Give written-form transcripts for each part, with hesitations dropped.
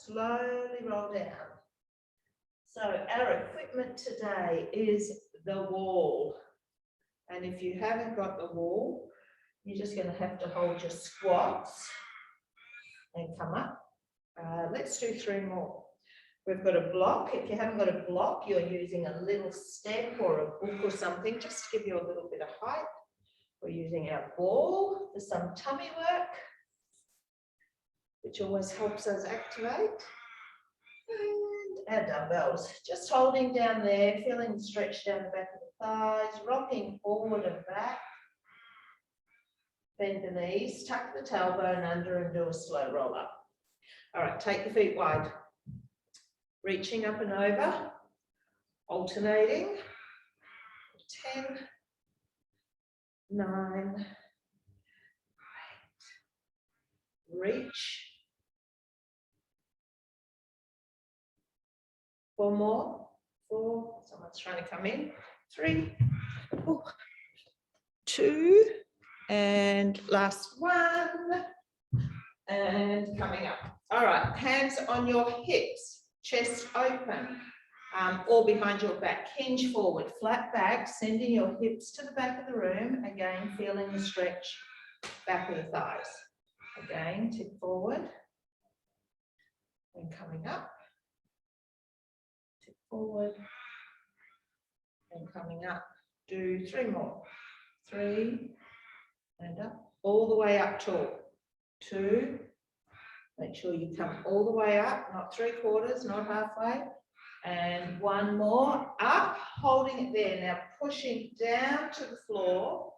slowly roll down. So our equipment today is the wall. And if you haven't got the wall, you're just going to have to hold your squats and come up. Let's do 3 more. We've got a block. If you haven't got a block, you're using a little step or a book or something just to give you a little bit of height. We're using our ball for some tummy work, which always helps us activate. And our dumbbells, just holding down there, feeling the stretch down the back of the thighs, rocking forward and back. Bend the knees, tuck the tailbone under and do a slow roll up. All right, take the feet wide. Reaching up and over, alternating. 10, 9, 8. Reach. 4 more. 4. Someone's trying to come in. 3, 2, and last one. And coming up. All right, hands on your hips, chest open, or behind your back. Hinge forward, flat back, sending your hips to the back of the room. Again, feeling the stretch back of the thighs. Again, tip forward and coming up. Tip forward and coming up. Do 3 more. 3 and up, all the way up tall. 2. Make sure you come all the way up, not 3/4, not halfway. And 1 more, up, holding it there. Now pushing down to the floor,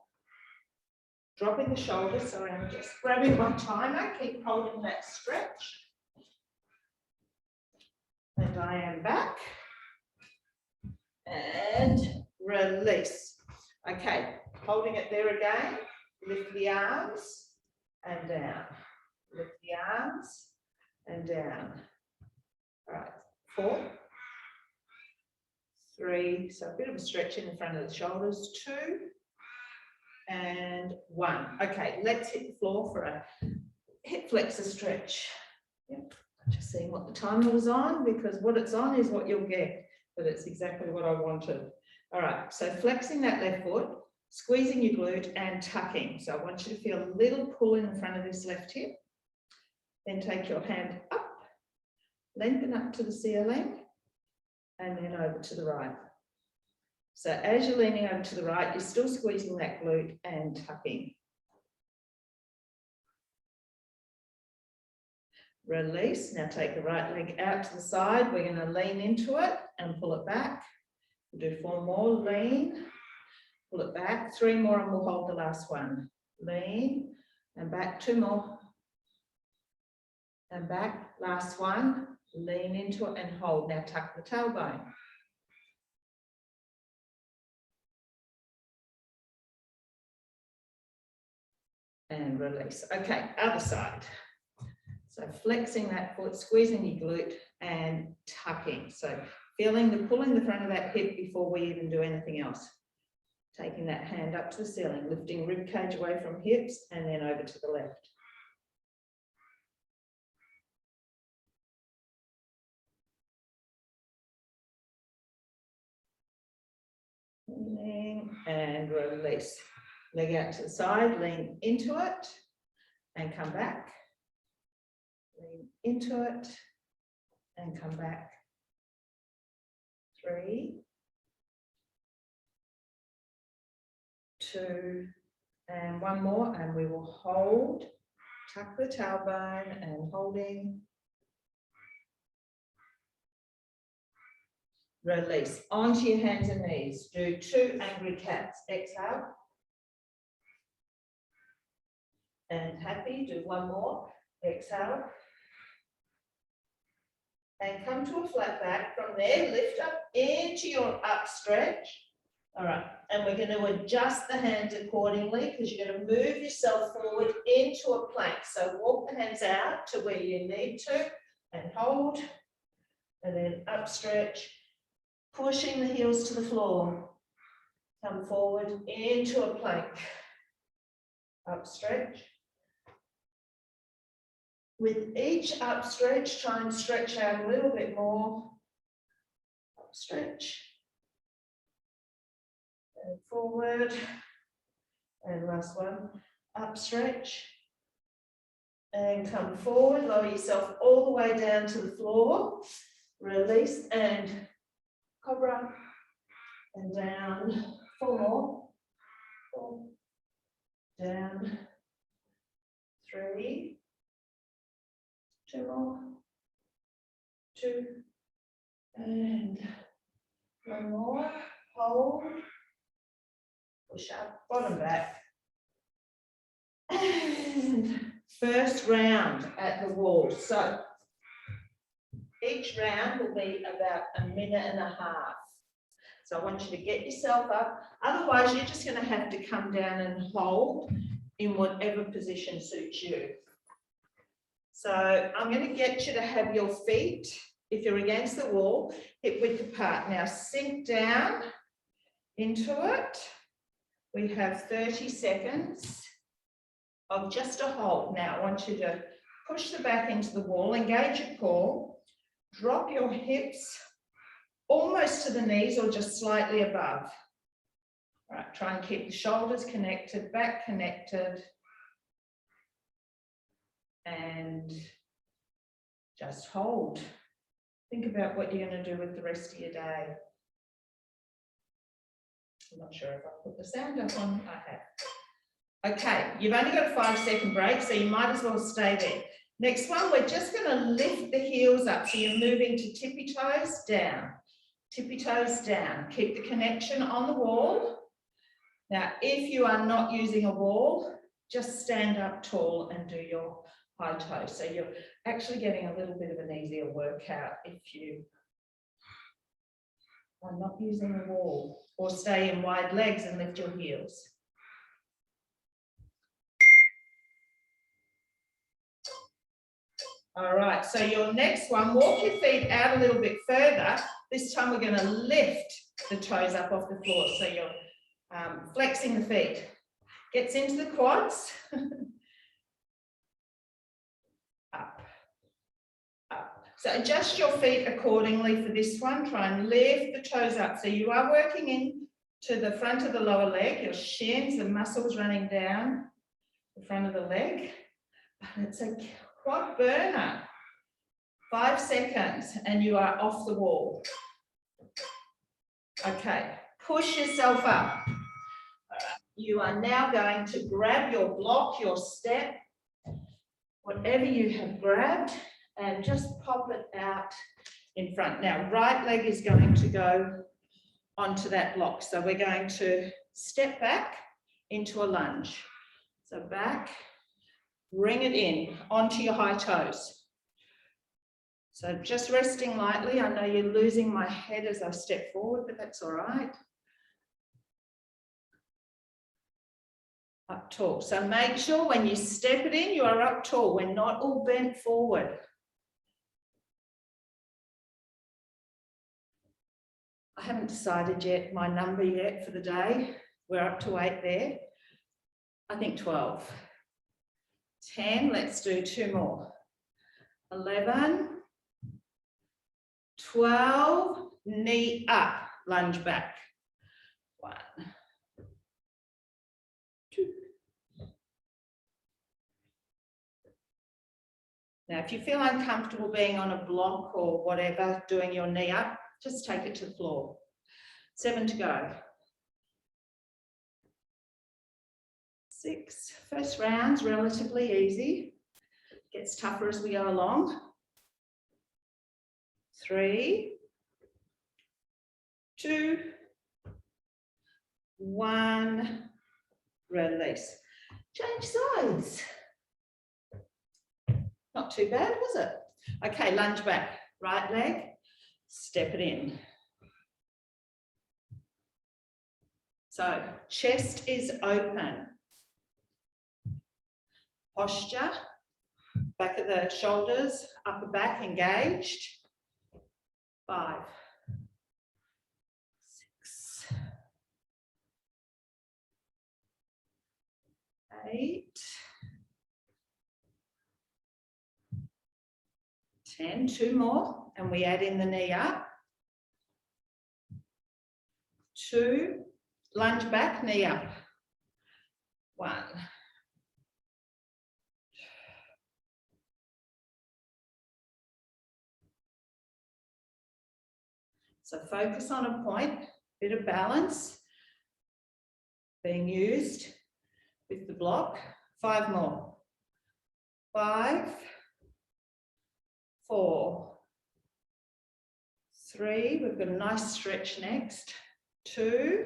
dropping the shoulders. Sorry, I'm just grabbing my timer. Keep holding that stretch. And I am back. And release. Okay, holding it there again. Lift the arms and down. Lift the arms and down. All right, 4, 3, so a bit of a stretch in the front of the shoulders. 2 and 1. Okay, let's hit the floor for a hip flexor stretch. Yep, just seeing what the timer was on, because what it's on is what you'll get, but it's exactly what I wanted. All right, so flexing that left foot, squeezing your glute and tucking. So I want you to feel a little pull in the front of this left hip. Then take your hand up, lengthen up to the ceiling, and then over to the right. So as you're leaning over to the right, you're still squeezing that glute and tucking. Release. Now take the right leg out to the side. We're going to lean into it and pull it back. We'll do 4 more. Lean, pull it back. 3 more and we'll hold the last one. Lean and back. 2 more. And back, last one, lean into it and hold. Now tuck the tailbone. And release. Okay, other side. So flexing that foot, squeezing your glute and tucking. So feeling the pull in the front of that hip before we even do anything else. Taking that hand up to the ceiling, lifting rib cage away from hips and then over to the left. And release. Leg out to the side, lean into it and come back. Lean into it and come back. 3, 2, and 1 more, and we will hold. Tuck the tailbone and holding. Release. Onto your hands and knees. Do 2 angry cats. Exhale. And happy. Do 1 more. Exhale. And come to a flat back. From there, lift up into your up stretch. All right. And we're going to adjust the hands accordingly because you're going to move yourself forward into a plank. So walk the hands out to where you need to and hold. And then up stretch. Pushing the heels to the floor. Come forward into a plank. Up stretch. With each up stretch, try and stretch out a little bit more. Up stretch. And forward. And last one. Up stretch. And come forward. Lower yourself all the way down to the floor. Release and cobra. And down. 4 more. 4. Down. 3. 2 more. 2. And 1 more. Hold. Push up, bottom back. And first round at the wall. So each round will be about 1.5 minutes. So I want you to get yourself up. Otherwise, you're just going to have to come down and hold in whatever position suits you. So I'm going to get you to have your feet, if you're against the wall, hip width apart. Now sink down into it. We have 30 seconds of just a hold. Now I want you to push the back into the wall, engage your core, drop your hips almost to the knees or just slightly above. All right, try and keep the shoulders connected, back connected, and just hold. Think about what you're going to do with the rest of your day. I'm not sure if I put the sound up on. I have. Okay, you've only got a 5-second break, so you might as well stay there. Next one, we're just going to lift the heels up. So you're moving to tippy toes down. Tippy toes down. Keep the connection on the wall. Now, if you are not using a wall, just stand up tall and do your high toes. So you're actually getting a little bit of an easier workout if you are not using a wall, or stay in wide legs and lift your heels. All right, so your next one, walk your feet out a little bit further. This time we're going to lift the toes up off the floor. So you're flexing the feet. Gets into the quads. Up, up. So adjust your feet accordingly for this one. Try and lift the toes up. So you are working in to the front of the lower leg, your shins, the muscles running down the front of the leg. But it's a quad burner. 5 seconds and you are off the wall. Okay, push yourself up. You are now going to grab your block, your step, whatever you have grabbed, and just pop it out in front. Now, right leg is going to go onto that block. So we're going to step back into a lunge. So back, bring it in onto your high toes. So just resting lightly. I know you're losing my head as I step forward, but that's all right. Up tall. So make sure when you step it in, you are up tall. We're not all bent forward. I haven't decided yet my number yet for the day. We're up to 8 there. I think 12. 10, let's do 2 more. 11, 12, knee up, lunge back. 1, 2. Now, if you feel uncomfortable being on a block or whatever, doing your knee up, just take it to the floor. 7 to go. 6, first round's relatively easy. Gets tougher as we go along. 3, 2, 1, release. Change sides. Not too bad, was it? Okay, lunge back. Right leg, step it in. So, chest is open. Posture, back of the shoulders, upper back engaged. 5, 6, 8, 10, 2 more, and we add in the knee up. 2, lunge back, knee up. 1. So focus on a point, bit of balance being used with the block. 5 more. 5, 4, 3, we've got a nice stretch next. 2,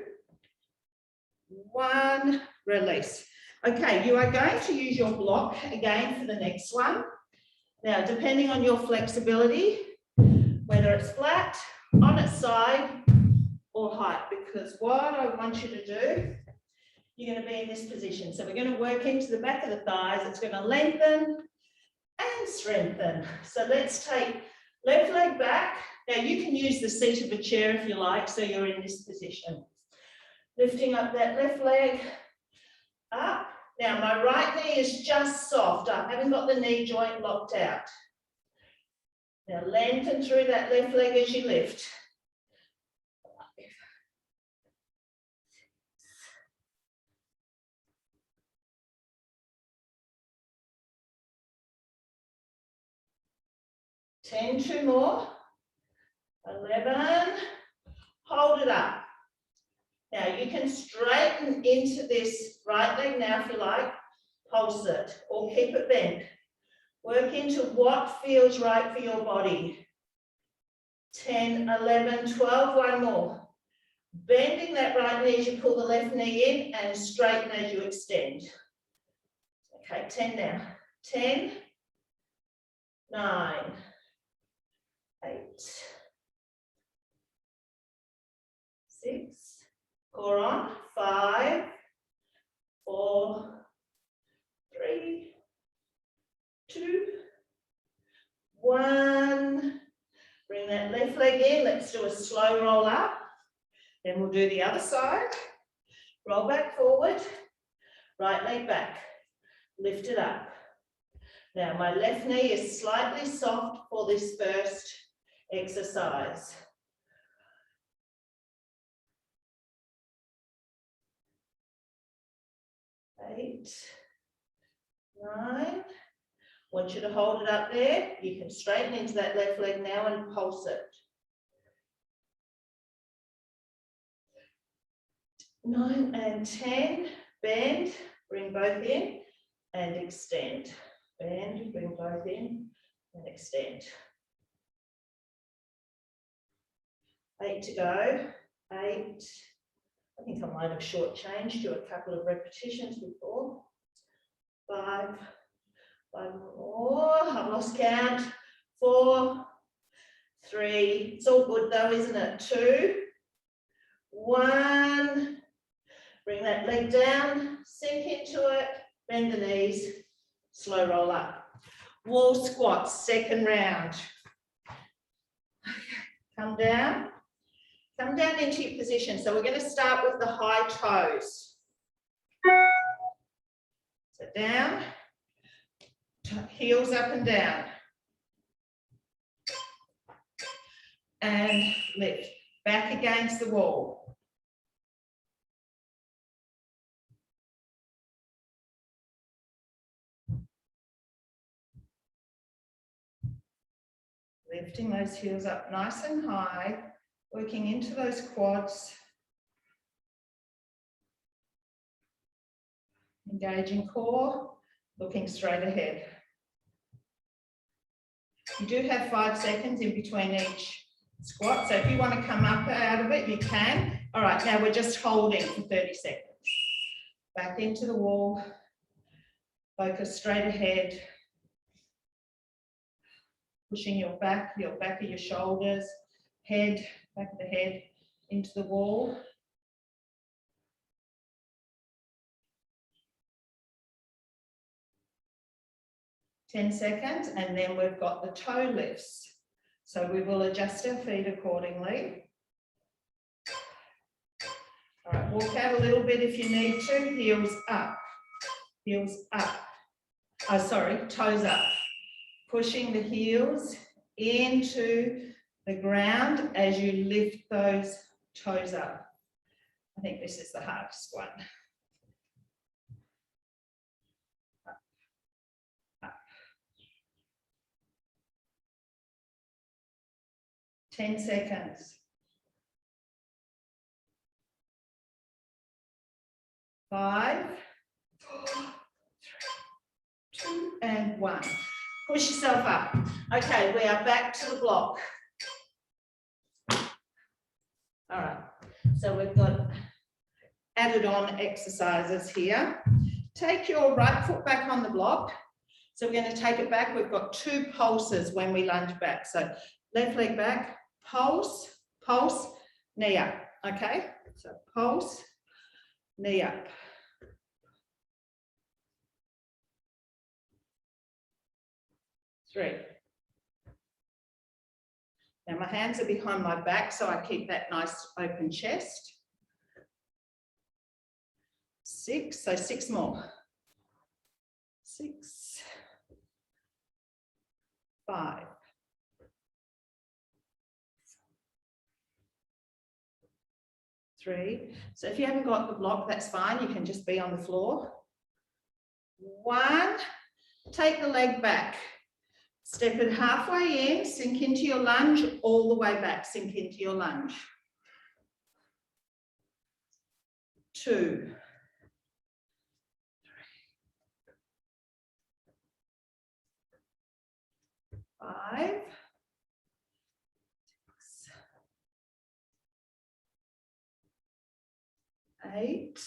1, release. Okay, you are going to use your block again for the next one. Now, depending on your flexibility, whether it's flat, on its side, or height, because what I want you to do, you're going to be in this position. So we're going to work into the back of the thighs. It's going to lengthen and strengthen. So let's take left leg back. Now you can use the seat of a chair if you like, so you're in this position. Lifting up that left leg, up. Now my right knee is just soft. I haven't got the knee joint locked out. Now lengthen through that left leg as you lift. 10, 2 more. 11, hold it up. Now you can straighten into this right leg now if you like, pulse it or keep it bent. Work into what feels right for your body. 10, 11, 12, 1 more. Bending that right knee as you pull the left knee in and straighten as you extend. Okay, 10 now. 10, 9, 8, 6, core on, 5, 4, 3, 2, 1. Bring that left leg in. Let's do a slow roll up. Then we'll do the other side. Roll back forward. Right leg back. Lift it up. Now my left knee is slightly soft for this first exercise. 8, 9. I want you to hold it up there. You can straighten into that left leg now and pulse it. 9 and 10, bend, bring both in and extend. Bend, bring both in and extend. 8 to go. 8. I think I might have shortchanged you a couple of repetitions before. 5. 5 more. I've lost count. 4, 3. It's all good though, isn't it? 2, 1. Bring that leg down, sink into it, bend the knees, slow roll up. Wall squats, second round. Come down into your position. So we're going to start with the high toes. So down, heels up and down. And lift, back against the wall. Lifting those heels up nice and high, working into those quads. Engaging core, looking straight ahead. You do have 5 seconds in between each squat, so if you want to come up out of it, you can. All right, now we're just holding for 30 seconds. Back into the wall, focus straight ahead. Pushing your back of your shoulders, head, back of the head into the wall. Ten seconds, and then we've got the toe lifts. So we will adjust our feet accordingly. All right, walk out a little bit if you need to. Heels up, heels up. Oh, sorry, toes up. Pushing the heels into the ground as you lift those toes up. I think this is the hardest one. Up, up. 10 seconds. 5, 4, 3, 2, and 1. Push yourself up. Okay, we are back to the block. All right, so we've got added on exercises here. Take your right foot back on the block. So we're going to take it back. We've got 2 pulses when we lunge back. So left leg back, pulse, pulse, knee up. Okay, so pulse, knee up. 3. Now my hands are behind my back, so I keep that nice open chest. 6, so 6 more. 6, 5. 3. So if you haven't got the block, that's fine. You can just be on the floor. 1. Take the leg back. Step it halfway in, sink into your lunge, all the way back, sink into your lunge. 2. 5. 6. 8.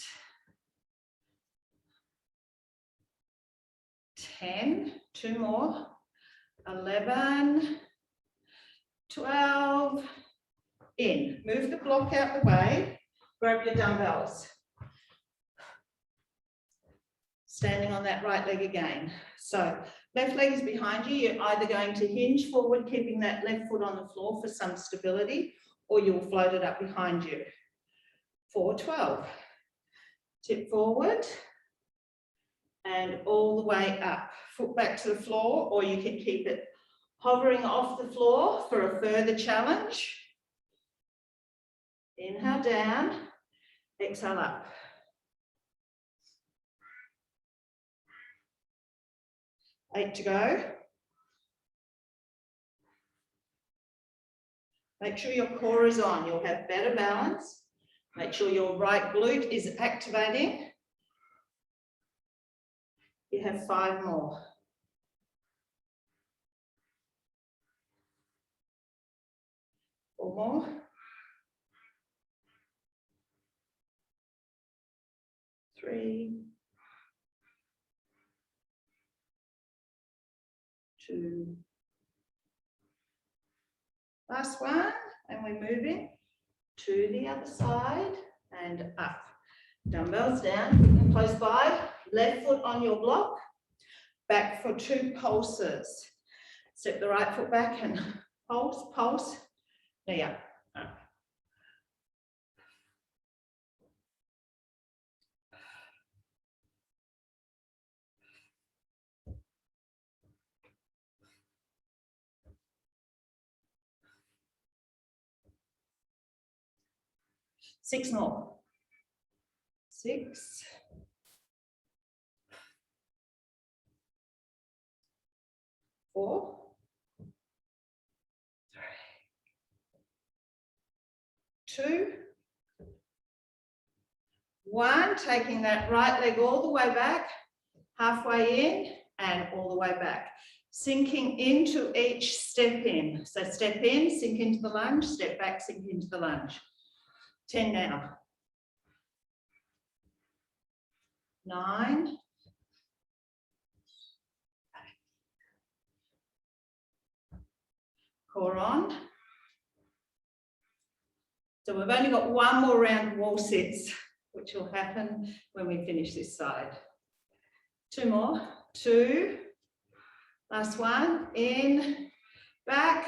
10. 2 more. 11, 12, in. Move the block out the way, grab your dumbbells. Standing on that right leg again. So left leg is behind you. You're either going to hinge forward, keeping that left foot on the floor for some stability, or you'll float it up behind you. 4, 12. Tip forward and all the way up. Foot back to the floor, or you can keep it hovering off the floor for a further challenge. Inhale down, exhale up. Eight to go. Make sure your core is on. You'll have better balance. Make sure your right glute is activating. You have 5 more. 4 more. 3, 2. Last one, and we're moving to the other side and up. Dumbbells down, and close by. Left foot on your block. Back for 2 pulses. Step the right foot back and pulse, pulse, knee up. 6 more. 6. 4. 3. 2. 1. Taking that right leg all the way back, halfway in and all the way back. Sinking into each step in. So step in, sink into the lunge, step back, sink into the lunge. 10 now. 9. 8. Core on. So we've only got 1 more round of wall sits, which will happen when we finish this side. 2 more. 2. Last one. In, back,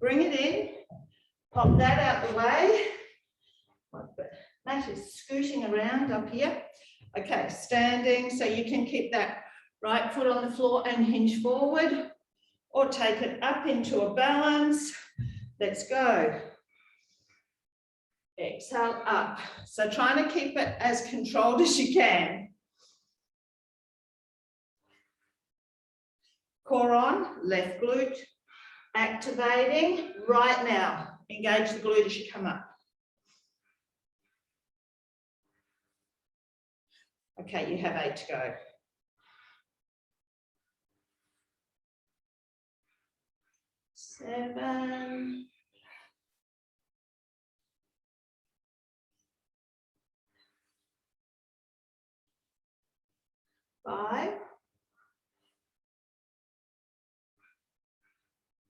bring it in. Pop that out the way. That is scooting around up here. Okay, standing, so you can keep that right foot on the floor and hinge forward. or take it up into a balance. Let's go. Exhale up. So trying to keep it as controlled as you can. Core on, left glute. Activating right now. Engage the glute as you come up. Okay, you have 8 to go. 7. 5.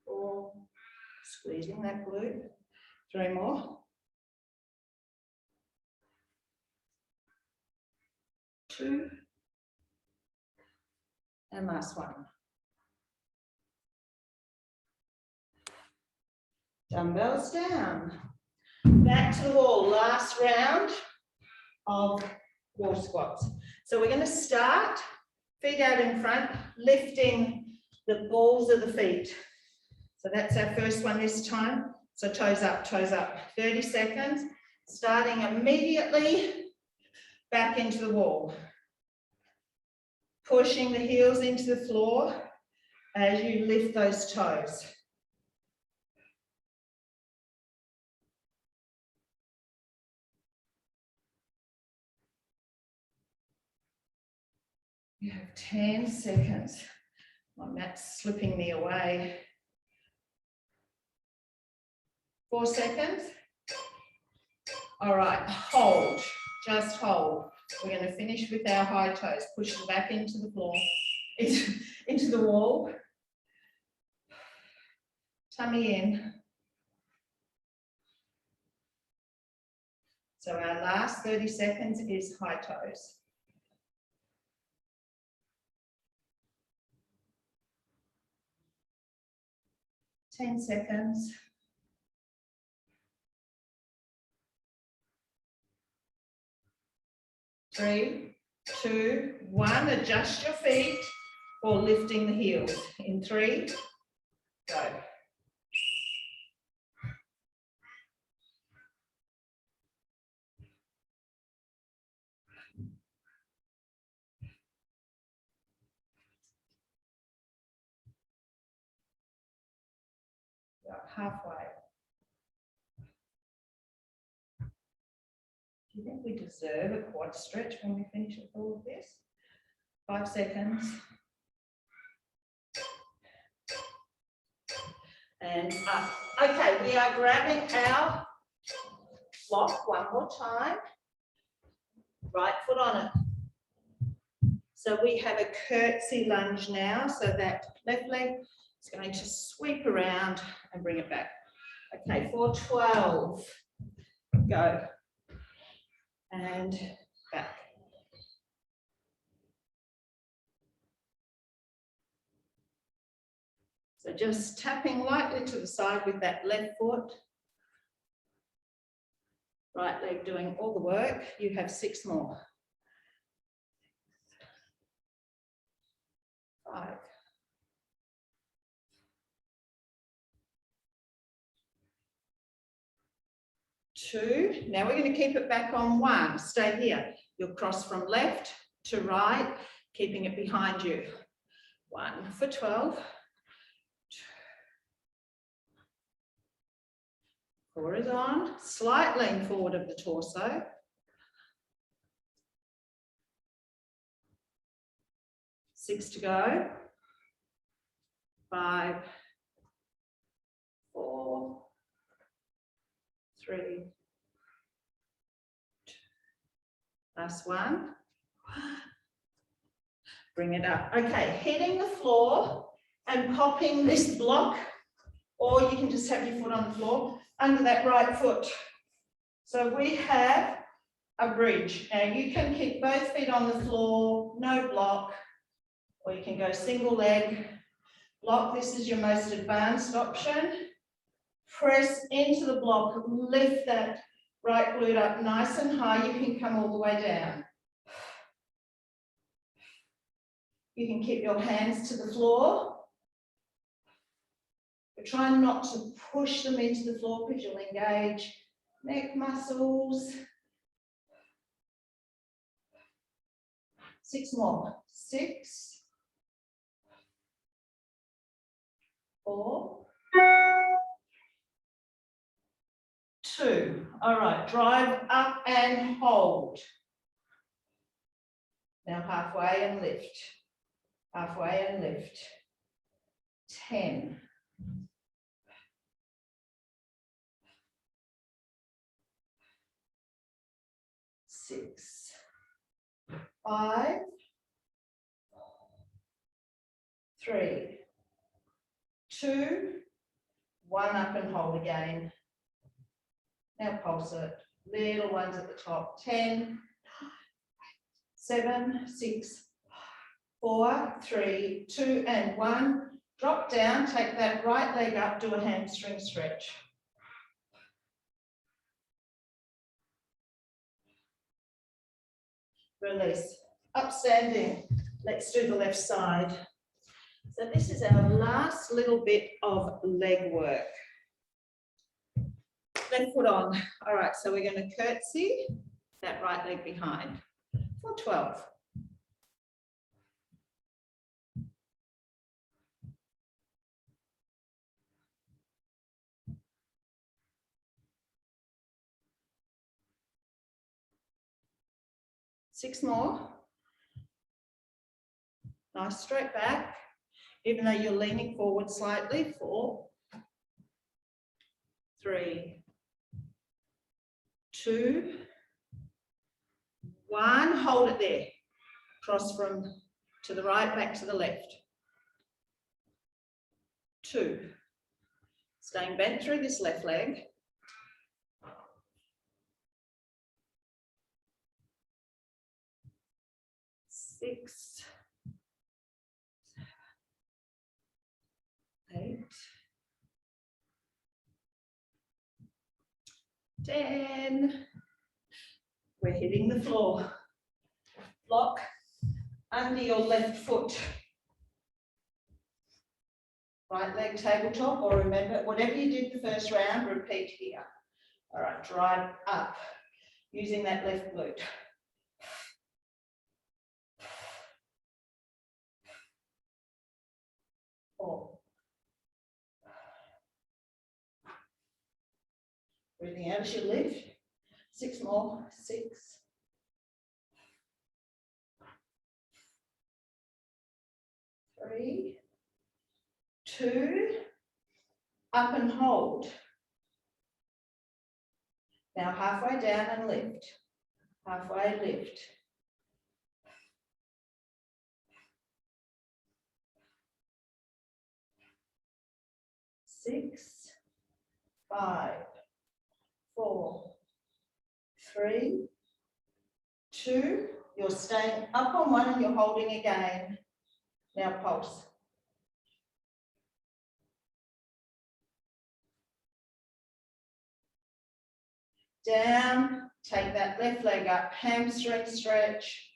4. Squeezing that glute. 3 more. 2. And last one. Dumbbells down. Back to the wall. Last round of wall squats. So we're going to start, feet out in front, lifting the balls of the feet. So that's our first one this time. So toes up, 30 seconds, starting immediately back into the wall. Pushing the heels into the floor as you lift those toes. You have 10 seconds. My mat's slipping me away. 4 seconds. All right, hold, just hold. We're going to finish with our high toes. Push them back into the floor, into the wall. Tummy in. So our last 30 seconds is high toes. Ten seconds. 3, 2, 1. Adjust your feet or lifting the heels. In 3, go. About halfway. Do you think we deserve a quad stretch when we finish with all of this? 5 seconds. And up. Okay, we are grabbing our block one more time. Right foot on it. So we have a curtsy lunge now. So that left leg is going to sweep around and bring it back. Okay, for 12. Go. And back. So just tapping lightly to the side with that left foot. Right leg doing all the work. You have 6 more. 5. 2. Now we're going to keep it back on 1. Stay here. You'll cross from left to right, keeping it behind you. 1 for 12. 4 is on. Slight lean forward of the torso. 6 to go. 5, 4, 3, 2. Last one. Bring it up. Okay, hitting the floor and popping this block, or you can just have your foot on the floor under that right foot. So we have a bridge. Now you can keep both feet on the floor, no block, or you can go single leg. Block, this is your most advanced option. Press into the block, lift that right glute up nice and high. You can come all the way down. You can keep your hands to the floor. But try not to push them into the floor because you'll engage neck muscles. 6 more. 6, 4, 2. All right, drive up and hold. Now halfway and lift. Halfway and lift. 10. 6, 5, 3, 2, 1, up and hold again. Now pulse it. Little ones at the top. 10, 7, 6, 4, 3, 2, and 1. Drop down, take that right leg up, do a hamstring stretch. Release. Upstanding. Let's do the left side. So this is our last little bit of leg work. Left foot on. All right, so we're going to curtsy that right leg behind for 12. Six more. Nice straight back, even though you're leaning forward slightly. 4, 3, 2, 1. Hold it there. Cross from to the right, back to the left. 2. Staying bent through this left leg. 6, 8, 10. We're hitting the floor. Block under your left foot. Right leg tabletop, or remember, whatever you did the first round, repeat here. All right, drive up using that left glute. Four. Breathing out as you lift. 6 more. 6. 3, 2, up and hold. Now halfway down and lift. Halfway lift. 6, 5, 4, 3, 2. You're staying up on one and you're holding again. Now pulse. Down, take that left leg up, hamstring stretch.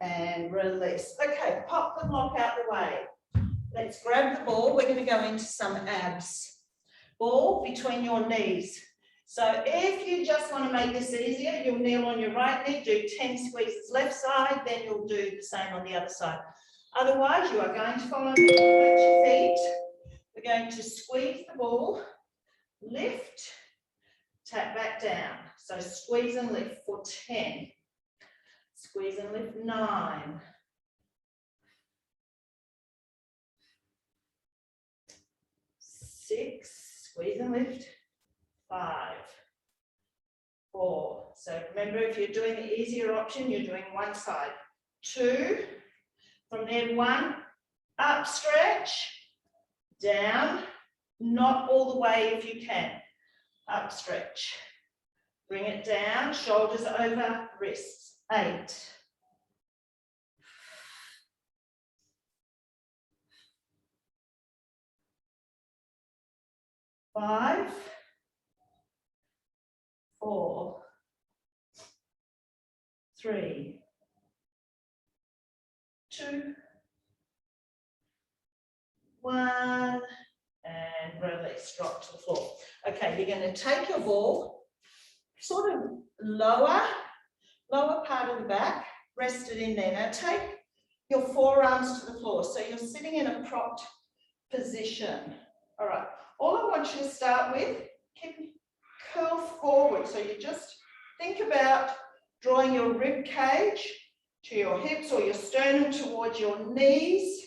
And release. Okay, pop the block out the way. Let's grab the ball. We're going to go into some abs. Ball between your knees. So if you just want to make this easier, you'll kneel on your right knee, do 10 squeezes left side, then you'll do the same on the other side. Otherwise, you are going to follow me, flex your feet. We're going to squeeze the ball, lift, tap back down. So squeeze and lift for 10. Squeeze and lift 9. 6, squeeze and lift 5, 4. So remember, if you're doing the easier option, you're doing one side. 2, from there 1, up stretch, down, not all the way if you can, up stretch. Bring it down, shoulders over, wrists. 8. 5, 4, 3, 2, 1, and release, drop to the floor. Okay, you're going to take your ball, sort of lower part of the back, rest it in there. Now take your forearms to the floor, so you're sitting in a propped position. All right, all I want you to start with, keep curl forward. So you just think about drawing your rib cage to your hips or your sternum towards your knees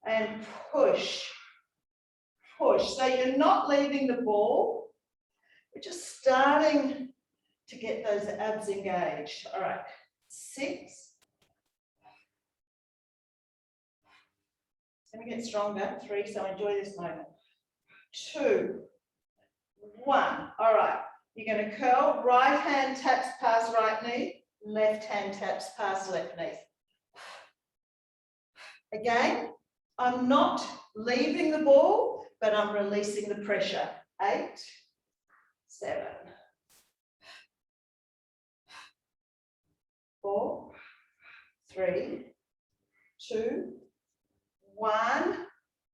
and push. So you're not leaving the ball. We're just starting to get those abs engaged. All right, 6. It's going to get stronger. 3, so enjoy this moment. 2, 1. All right, you're going to curl. Right hand taps past right knee. Left hand taps past left knee. Again, I'm not leaving the ball, but I'm releasing the pressure. 8, 7, 4, 3, 2, 1.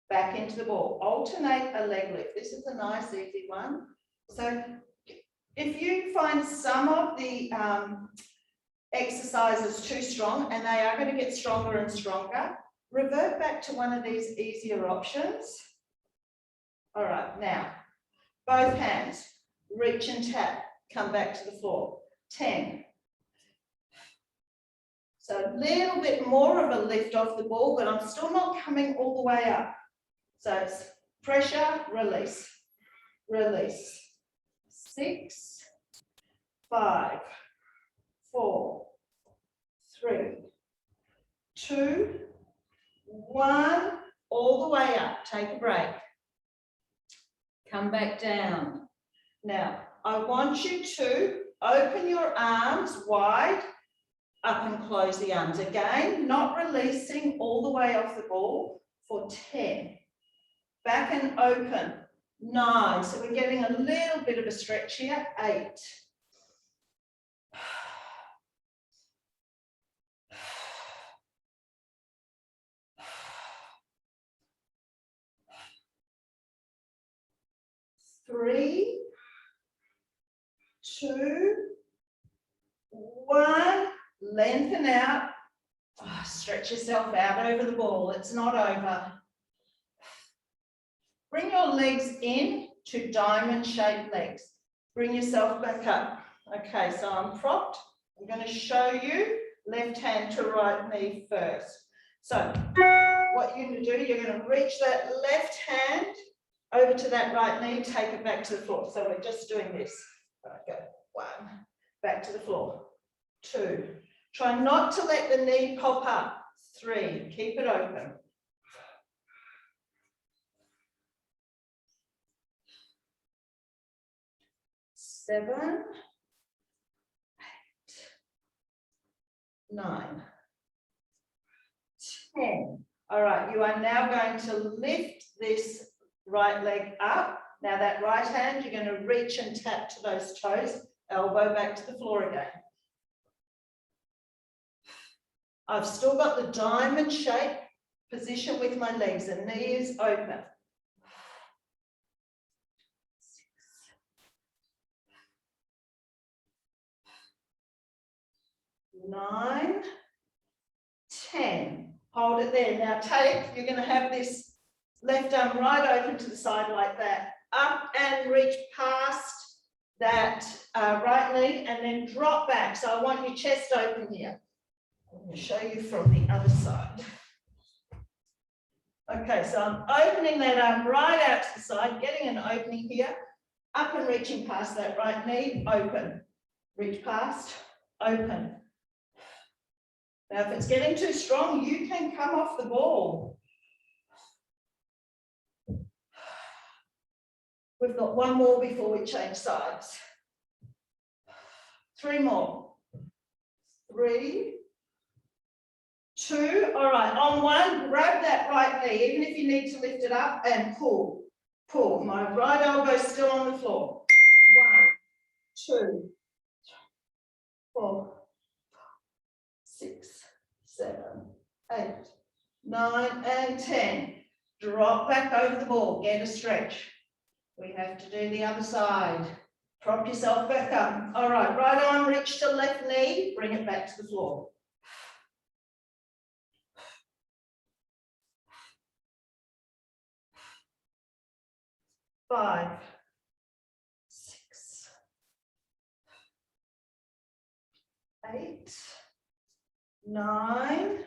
Back into the ball. Alternate a leg lift. This is a nice, easy one. So if you find some of the exercises too strong, and they are going to get stronger and stronger, revert back to one of these easier options. All right, now, both hands, reach and tap, come back to the floor. 10. So a little bit more of a lift off the ball, but I'm still not coming all the way up. So it's pressure, release, release. 6, 5, 4, 3, 2, 1, all the way up. Take a break. Come back down. Now, I want you to open your arms wide, up and close the arms. Again, not releasing all the way off the ball for 10. Back and open. 9. So we're getting a little bit of a stretch here. 8. 3, 2, 1. Lengthen out. Oh, stretch yourself out over the ball. It's not over. Bring your legs in to diamond-shaped legs. Bring yourself back up. Okay, so I'm propped. I'm going to show you left hand to right knee first. So what you're going to do, you're going to reach that left hand over to that right knee, take it back to the floor. So we're just doing this. All right, go. 1, back to the floor. 2. Try not to let the knee pop up. 3, keep it open. 7, 8, 9, 10. All right, you are now going to lift this right leg up. Now that right hand, you're going to reach and tap to those toes, elbow back to the floor again. I've still got the diamond shape position with my legs. The knee is open. 9, 10. Hold it there. Now you're going to have this left arm right open to the side like that. Up and reach past that right knee and then drop back. So I want your chest open here. I'm going to show you from the other side. Okay, so I'm opening that arm right out to the side, getting an opening here. Up and reaching past that right knee, open. Reach past, open. Now, if it's getting too strong, you can come off the ball. We've got 1 more before we change sides. 3 more. 3, 2. All right, on 1, grab that right knee, even if you need to lift it up and pull. Pull. My right elbow still on the floor. 1, 2, 4, 6, 7, 8, 9, and 10. Drop back over the ball, get a stretch. We have to do the other side. Prop yourself back up. All right, right arm reach to left knee, bring it back to the floor. 5, 6, 8, 9,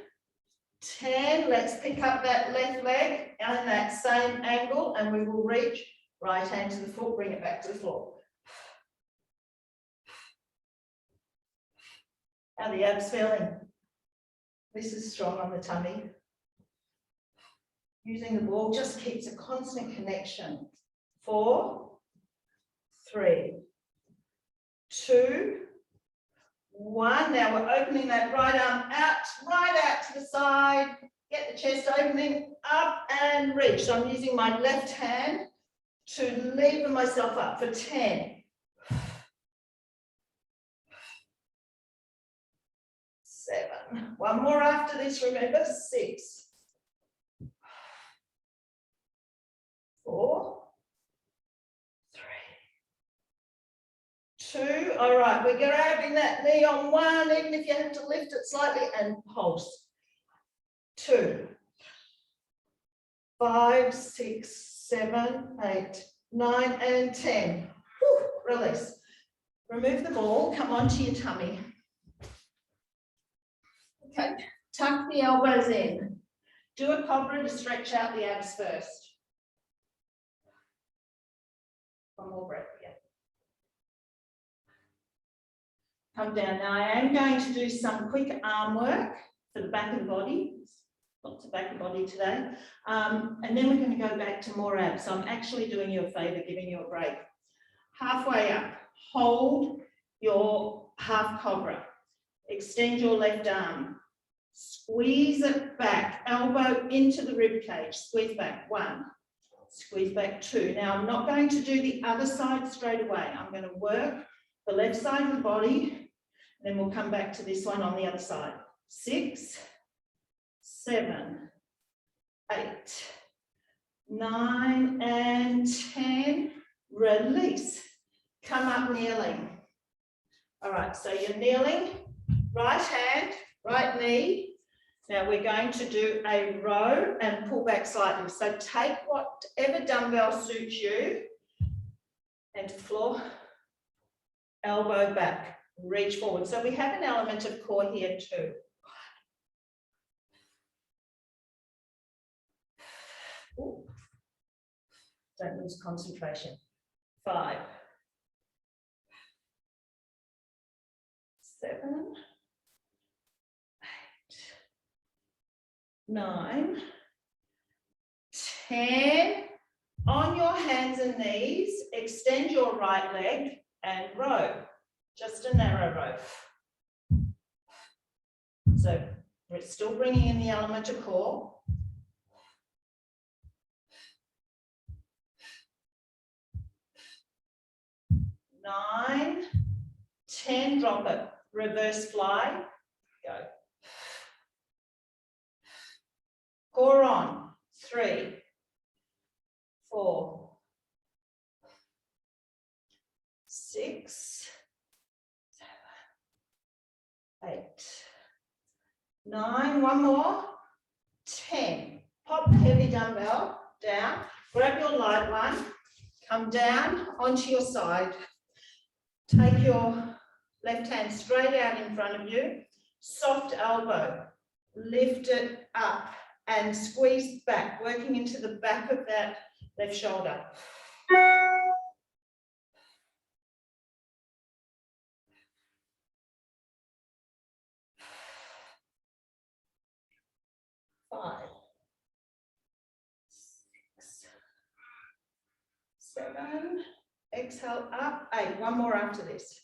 10. Let's pick up that left leg and that same angle, and we will reach right hand to the foot, bring it back to the floor. How are the abs feeling? This is strong on the tummy. Using the ball just keeps a constant connection. 4, 3, 2, 1. Now we're opening that right arm out, right out to the side. Get the chest opening up and reach. So I'm using my left hand to lever myself up for 10. 7. One more after this, remember. 6. 4, 3, 2. All right, we're grabbing that knee on 1, even if you have to lift it slightly, and pulse. 2, 5, 6, 7, 8, 9, and 10. Whew, release. Remove the ball, come onto your tummy. Okay, tuck the elbows in. Do a cobra to stretch out the abs first. One more breath, yeah. Come down. Now I am going to do some quick arm work for the back of the body. Lots of back of the body today. And then we're going to go back to more abs. So I'm actually doing you a favor, giving you a break. Halfway up, hold your half cobra. Extend your left arm. Squeeze it back, elbow into the rib cage. Squeeze back. 1. Squeeze back 2. Now I'm not going to do the other side straight away. I'm going to work the left side of the body, and then we'll come back to this one on the other side. 6, 7, 8, 9, and 10. Release. Come up kneeling. All right, so you're kneeling, right hand, right knee. Now we're going to do a row and pull back slightly. So take whatever dumbbell suits you and to the floor, elbow back, reach forward. So we have an element of core here too. Ooh. Don't lose concentration. 5, 7, 8, 9, 10. On your hands and knees, extend your right leg and row. Just a narrow row. So we're still bringing in the element of core. 9, 10, drop it. Reverse fly, go. Core on. 3, 4, 6, 7, 8, 9. One more. 10. Pop the heavy dumbbell down. Grab your light one. Come down onto your side. Take your left hand straight out in front of you. Soft elbow. Lift it up and squeeze back, working into the back of that left shoulder. 5, 6, 7, exhale up, 8, one more after this.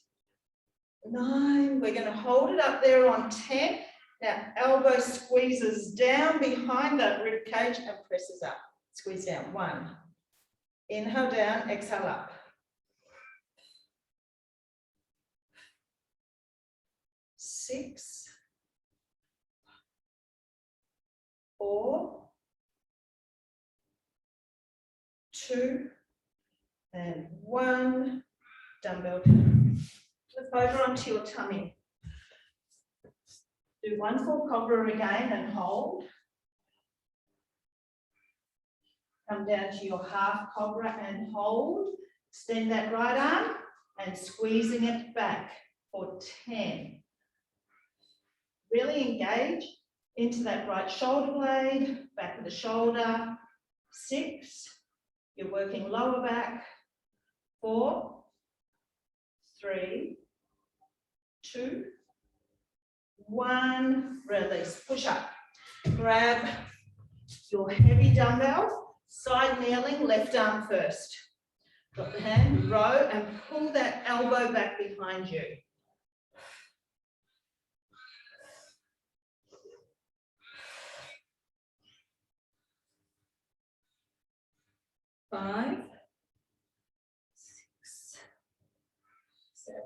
9, we're going to hold it up there on 10. Now elbow squeezes down behind that rib cage and presses up. Squeeze down. 1, inhale down, exhale up. 6, 4, 2, and 1. Dumbbell down. Flip over onto your tummy. Do 1 full cobra again and hold. Come down to your half cobra and hold. Extend that right arm and squeezing it back for 10. Really engage into that right shoulder blade, back of the shoulder. 6. You're working lower back. 4, 3, 2, 1. Release. Push up. Grab your heavy dumbbell. Side kneeling, left arm first. Drop the hand, row, and pull that elbow back behind you. 5, 6, 7,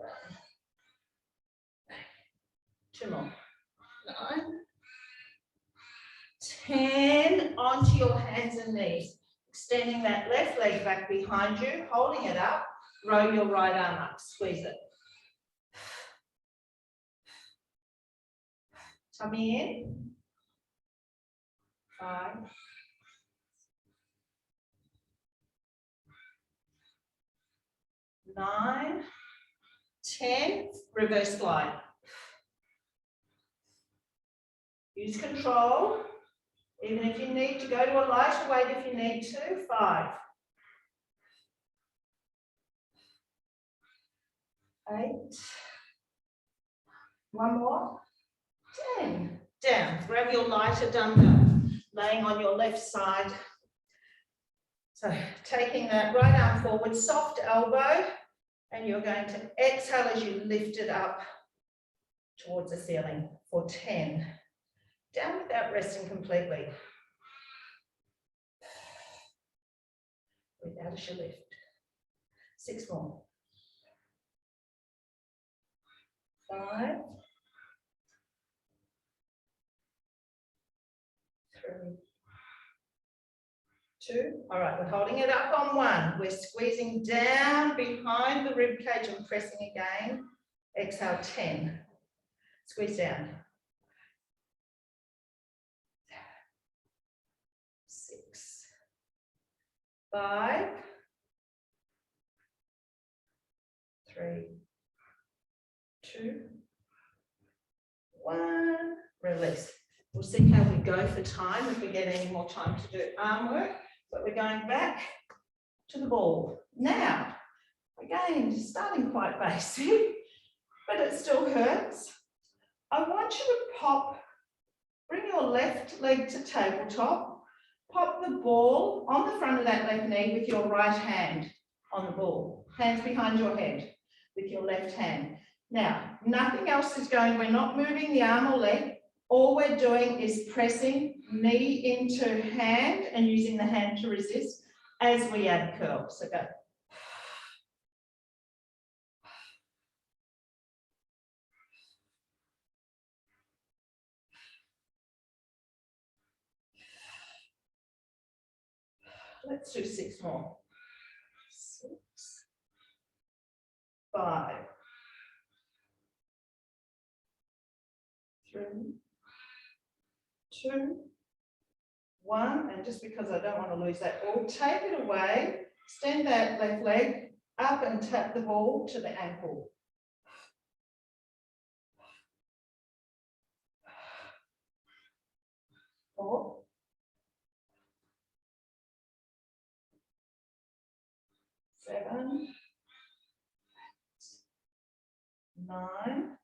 8. 2 more. 9, 10. Onto your hands and knees. Extending that left leg back behind you, holding it up. Row your right arm up. Squeeze it. Tummy in. 5, 9, 10. Reverse glide. Use control. Even if you need to go to a lighter weight if you need to. 5, 8. 1 more. 10. Down. Grab your lighter dumbbell, laying on your left side. So taking that right arm forward, soft elbow, and you're going to exhale as you lift it up towards the ceiling for 10. Down without resting completely. Breathe out as you lift. 6 more. 5, 3, 2. All right, we're holding it up on 1. We're squeezing down behind the rib cage and pressing again. Exhale, 10. Squeeze down. 6, 5, 3, 2, 1. Release. We'll see how we go for time, if we get any more time to do arm work, but we're going back to the ball. Now, again, starting quite basic, but it still hurts. I want you to bring your left leg to tabletop, pop the ball on the front of that left knee with your right hand on the ball. Hands behind your head with your left hand. Now, nothing else is going, we're not moving the arm or leg. All we're doing is pressing knee into hand and using the hand to resist as we add curl. So go. Let's do 6 more. 6, 5, 3, 2, 1. And just because I don't want to lose that ball, take it away, extend that left leg up and tap the ball to the ankle. 4, 7, 9,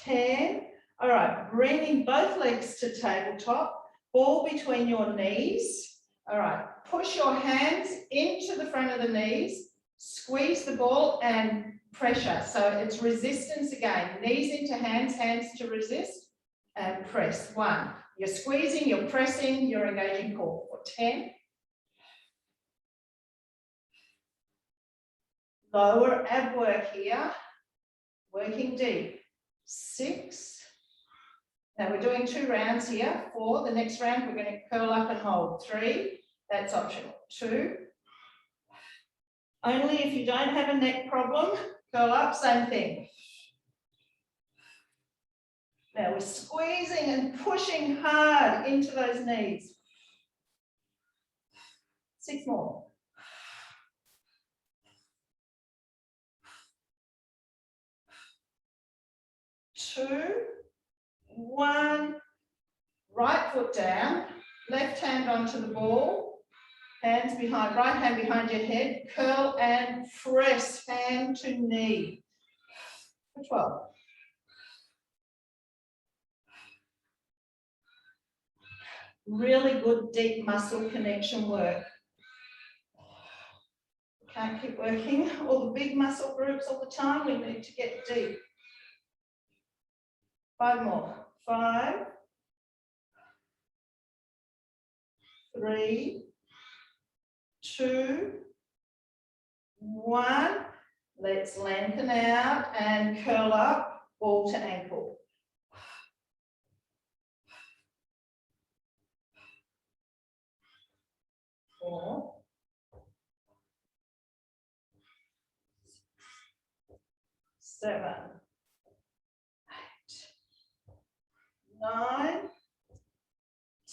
10. All right, bringing both legs to tabletop, ball between your knees. All right, push your hands into the front of the knees, squeeze the ball and pressure. So it's resistance again, knees into hands, hands to resist and press. 1. You're squeezing, you're pressing, you're engaging core for 10. Lower ab work here, working deep. 6, Now we're doing 2 rounds here. 4, the next round we're going to curl up and hold. 3, that's optional. 2, only if you don't have a neck problem, curl up, same thing. Now we're squeezing and pushing hard into those knees. 6 more. 2, 1, right foot down, left hand onto the ball, hands behind, right hand behind your head, curl and press hand to knee. For 12. Really good deep muscle connection work. Can't keep working all the big muscle groups all the time. We need to get deep. 5 more. 5, 3, 2, 1. Let's lengthen out and curl up, ball to ankle. 4, 7, 8, 9,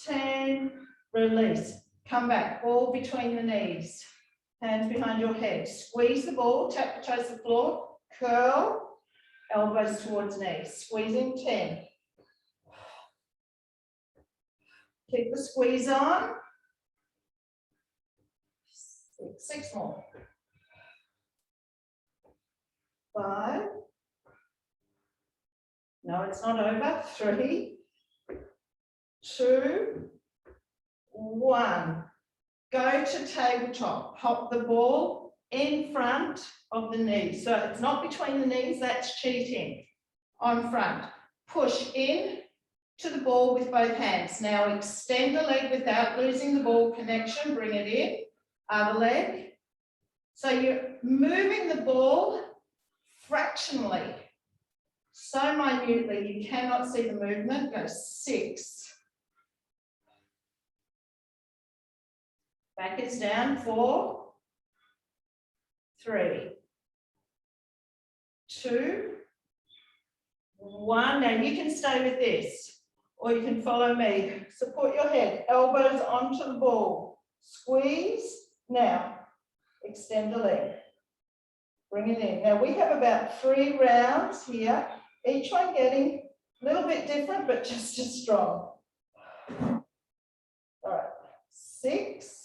10, release. Come back, all between the knees. Hands behind your head. Squeeze the ball, tap the toes to the floor, curl, elbows towards knees. Squeezing, 10. Keep the squeeze on. 6 more. 5. No, it's not over. 3, 2, 1. Go to tabletop. Hop the ball in front of the knees. So it's not between the knees, that's cheating. On front. Push in to the ball with both hands. Now extend the leg without losing the ball connection. Bring it in. Other leg. So you're moving the ball fractionally. So minutely, you cannot see the movement. Go 6. Back is down. 4, 3, 2, 1. Now you can stay with this, or you can follow me. Support your head, elbows onto the ball. Squeeze. Now, extend the leg. Bring it in. Now we have about 3 rounds here, each one getting a little bit different, but just as strong. All right, 6.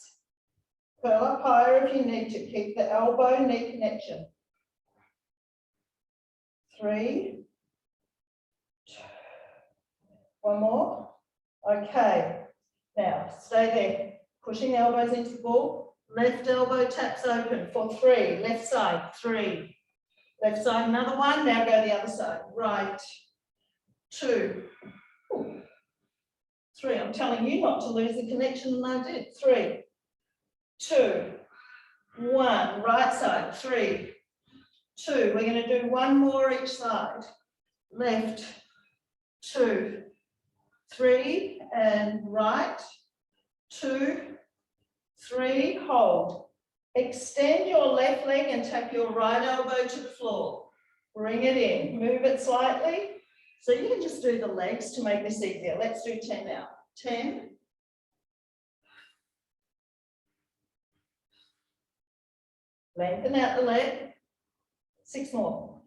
Curl up higher if you need to. Keep the elbow-knee connection. 3, 2, 1 more. Okay, now stay there. Pushing elbows into the ball. Left elbow taps open for 3. Left side, 3. Left side, another 1. Now go the other side. Right, 2. Ooh. 3. I'm telling you not to lose the connection, and I did. 3, 2, 1. Right side, 3, 2. We're going to do 1 more each side. Left, 2, 3, and right, 2, 3, hold. Extend your left leg and tap your right elbow to the floor. Bring it in. Move it slightly. So you can just do the legs to make this easier. Let's do 10 now. 10. Lengthen out the leg. 6 more.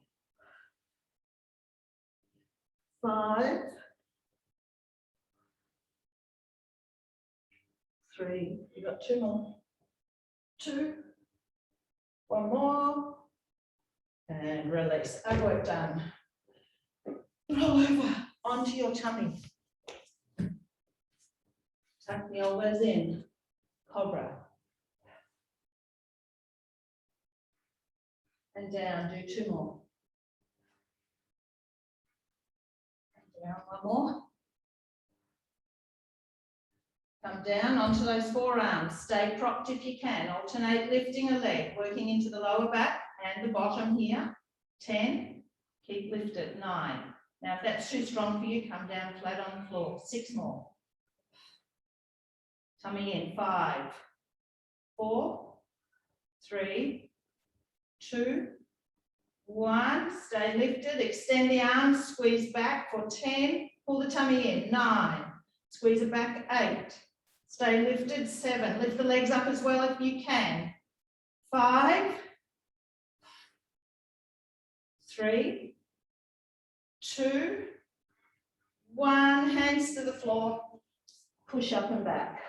5. 3. You've got 2 more. 2. 1 more. And release. Our work done. Roll over onto your tummy. Tuck the elbows in. Cobra. And down. Do 2 more. And down 1 more. Come down onto those forearms. Stay propped if you can. Alternate lifting a leg, working into the lower back and the bottom here. 10. Keep lifted. 9. Now, if that's too strong for you, come down flat on the floor. 6 more. Tummy in. 5, 4, 3, 2, 1. Stay lifted. Extend the arms. Squeeze back for 10. Pull the tummy in. 9. Squeeze it back. 8. Stay lifted. 7. Lift the legs up as well if you can. 5, 3, 2, 1. Hands to the floor. Push up and back.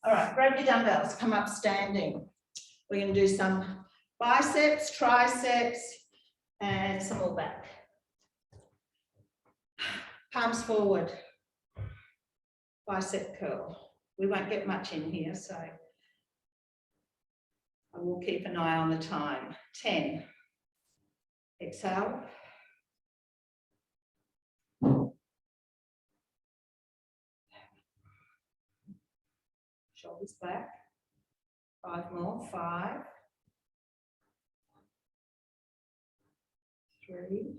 All right, grab your dumbbells. Come up standing. We're going to do some biceps, triceps, and some more back. Palms forward. Bicep curl. We won't get much in here, so I will keep an eye on the time. 10. Exhale. Shoulders back. 5 more. 5, 3,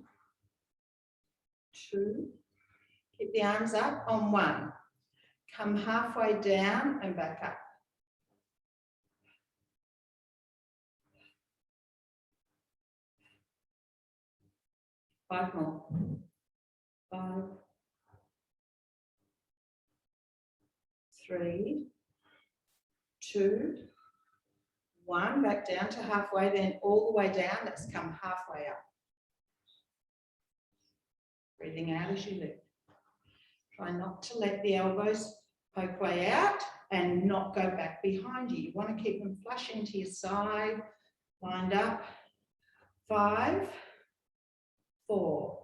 2. Keep the arms up on 1. Come halfway down and back up. 5 more. 5, 3, 2, 1. Back down to halfway, then all the way down. Let's come halfway up. Breathing out as you lift. Try not to let the elbows poke way out and not go back behind you. You want to keep them flushing to your side, lined up. 5, 4,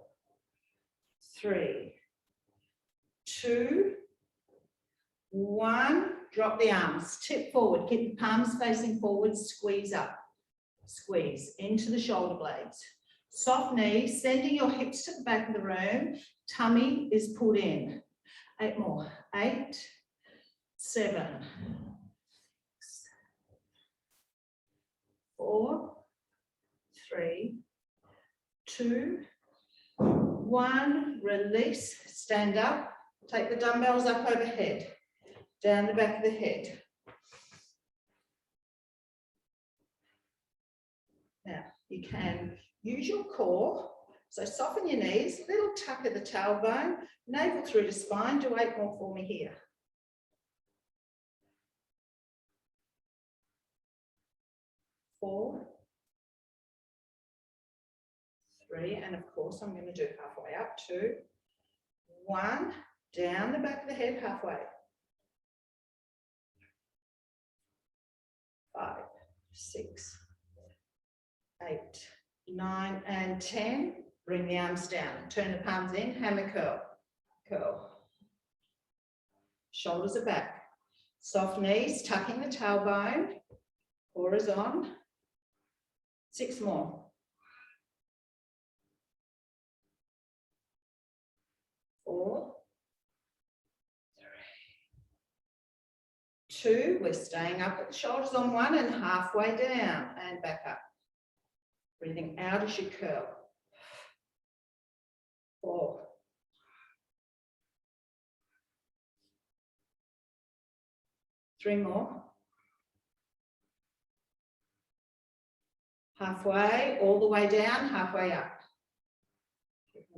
3, 2, 1. Drop the arms, tip forward, keep the palms facing forward, squeeze up. Squeeze into the shoulder blades. Soft knees, sending your hips to the back of the room. Tummy is pulled in. 8 more. 8, 7, 4, 3, 2, 1. Release. Stand up. Take the dumbbells up overhead. Down the back of the head. Now, you can use your core. So soften your knees, little tuck of the tailbone, navel through the spine. Do 8 more for me here. 4, 3, and of course I'm going to do halfway up. 2, 1, down the back of the head halfway. 5, 6, 8, 9, and 10. Bring the arms down. Turn the palms in. Hammer curl. Curl. Shoulders are back. Soft knees, tucking the tailbone. Core is on. 6 more. 4, 3, 2. We're staying up at the shoulders on 1 and halfway down and back up. Breathing out as you curl. 4, 3 more. Halfway, all the way down, halfway up.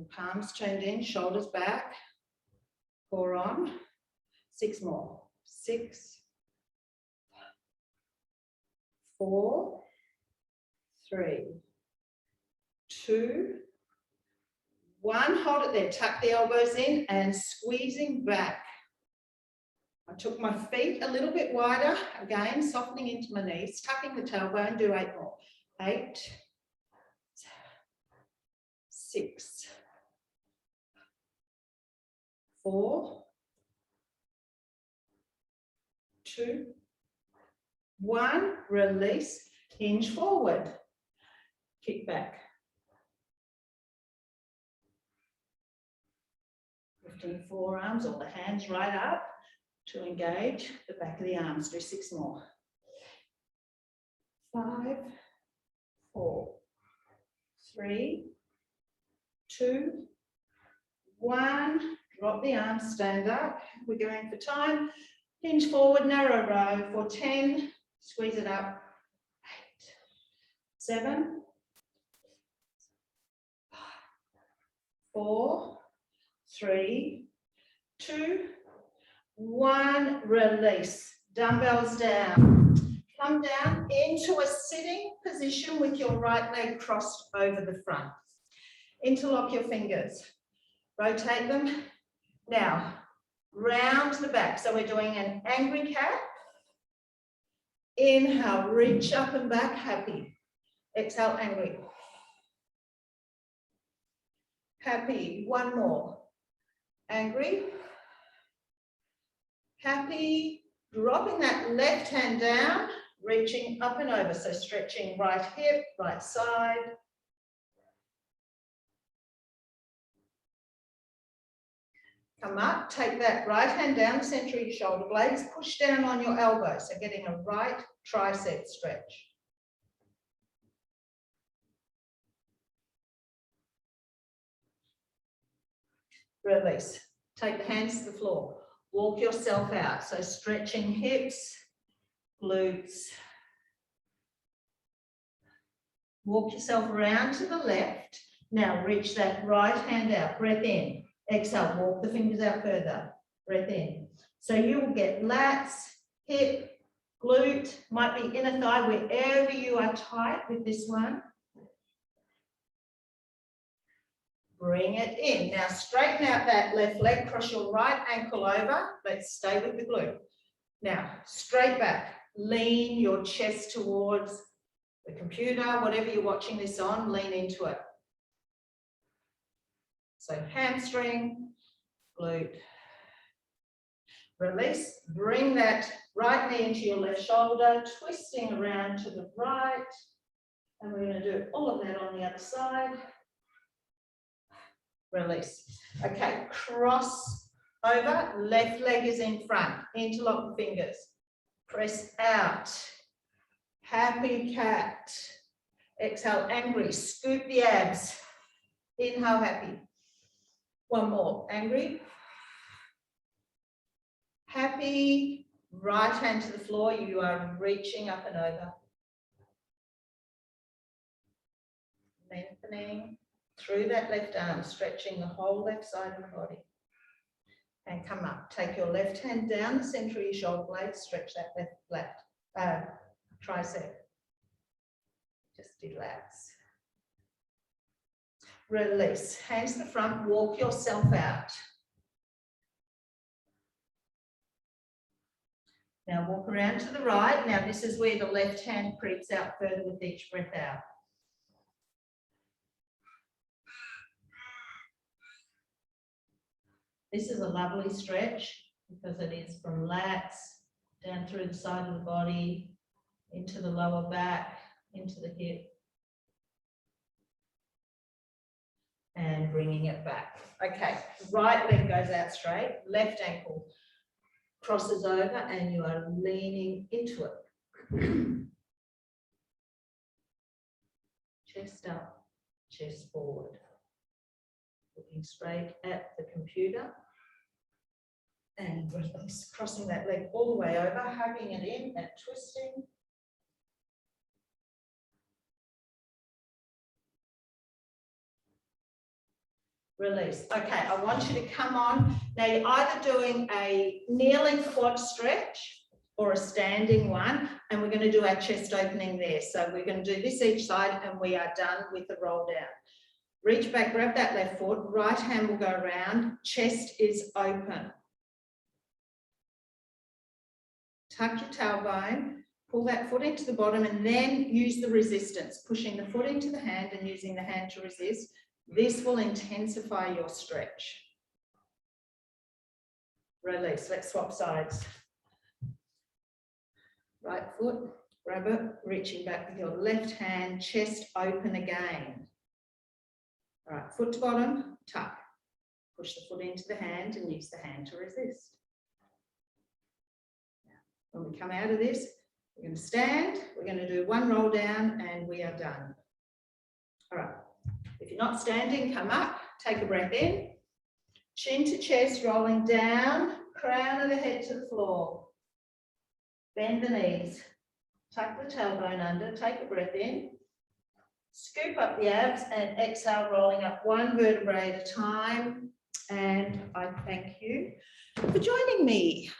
Palms turned in, shoulders back, core on. 6 more. 6, 4, 3, 2, 1. Hold it there. Tuck the elbows in and squeezing back. I took my feet a little bit wider. Again, softening into my knees, tucking the tailbone. Do 8 more. 8, 6, 4, 2, 1. Release. Hinge forward. Kick back. Lifting forearms or the hands right up to engage the back of the arms. Do 6 more. 5, 4, 3, 2, 1. Drop the arms, stand up. We're going for time. Hinge forward, narrow row for 10. Squeeze it up. 8, 7, 4, 3, 2, 1. Release. Dumbbells down. Come down into a sitting position with your right leg crossed over the front. Interlock your fingers. Rotate them. Now, round the back. So we're doing an angry cat. Inhale, reach up and back, happy. Exhale, angry. Happy. One more. Angry. Happy. Dropping that left hand down, reaching up and over. So stretching right hip, right side. Come up, take that right hand down the center of your shoulder blades, push down on your elbow. So getting a right tricep stretch. Release. Take the hands to the floor. Walk yourself out. So stretching hips, glutes. Walk yourself around to the left. Now reach that right hand out. Breath in. Exhale. Walk the fingers out further. Breath in. So you will get lats, hip, glute, might be inner thigh, wherever you are tight with this one. Bring it in. Now straighten out that left leg, cross your right ankle over. Let's stay with the glute. Now, straight back. Lean your chest towards the computer, whatever you're watching this on, lean into it. So hamstring, glute. Release. Bring that right knee into your left shoulder, twisting around to the right. And we're going to do all of that on the other side. Release. Okay, cross over, left leg is in front, interlock the fingers, press out, happy cat, exhale, angry, scoop the abs, inhale, happy, one more, angry, happy, right hand to the floor, you are reaching up and over, lengthening, through that left arm, stretching the whole left side of the body. And come up. Take your left hand down the center of your shoulder blade, stretch that left tricep. Just relax. Release. Hands to the front, walk yourself out. Now walk around to the right. Now this is where the left hand creeps out further with each breath out. This is a lovely stretch because it is from lats down through the side of the body, into the lower back, into the hip, and bringing it back. Okay, right leg goes out straight, left ankle crosses over, and you are leaning into it. Chest up, chest forward. Looking straight at the computer and release, crossing that leg all the way over, hugging it in and twisting. Release. Okay, I want you to come on. Now you're either doing a kneeling quad stretch or a standing one, and we're going to do our chest opening there. So we're going to do this each side and we are done with the roll down. Reach back, grab that left foot, right hand will go around, chest is open. Tuck your tailbone, pull that foot into the bottom and then use the resistance, pushing the foot into the hand and using the hand to resist. This will intensify your stretch. Release, let's swap sides. Right foot, grab it, reaching back with your left hand, chest open again. All right, foot to bottom, tuck. Push the foot into the hand and use the hand to resist. Now, when we come out of this, we're going to stand, we're going to do one roll down and we are done. All right, If you're not standing, come up, take a breath in. Chin to chest, rolling down, crown of the head to the floor. Bend the knees, tuck the tailbone under, take a breath in. Scoop up the abs and exhale, rolling up one vertebrae at a time. And I thank you for joining me.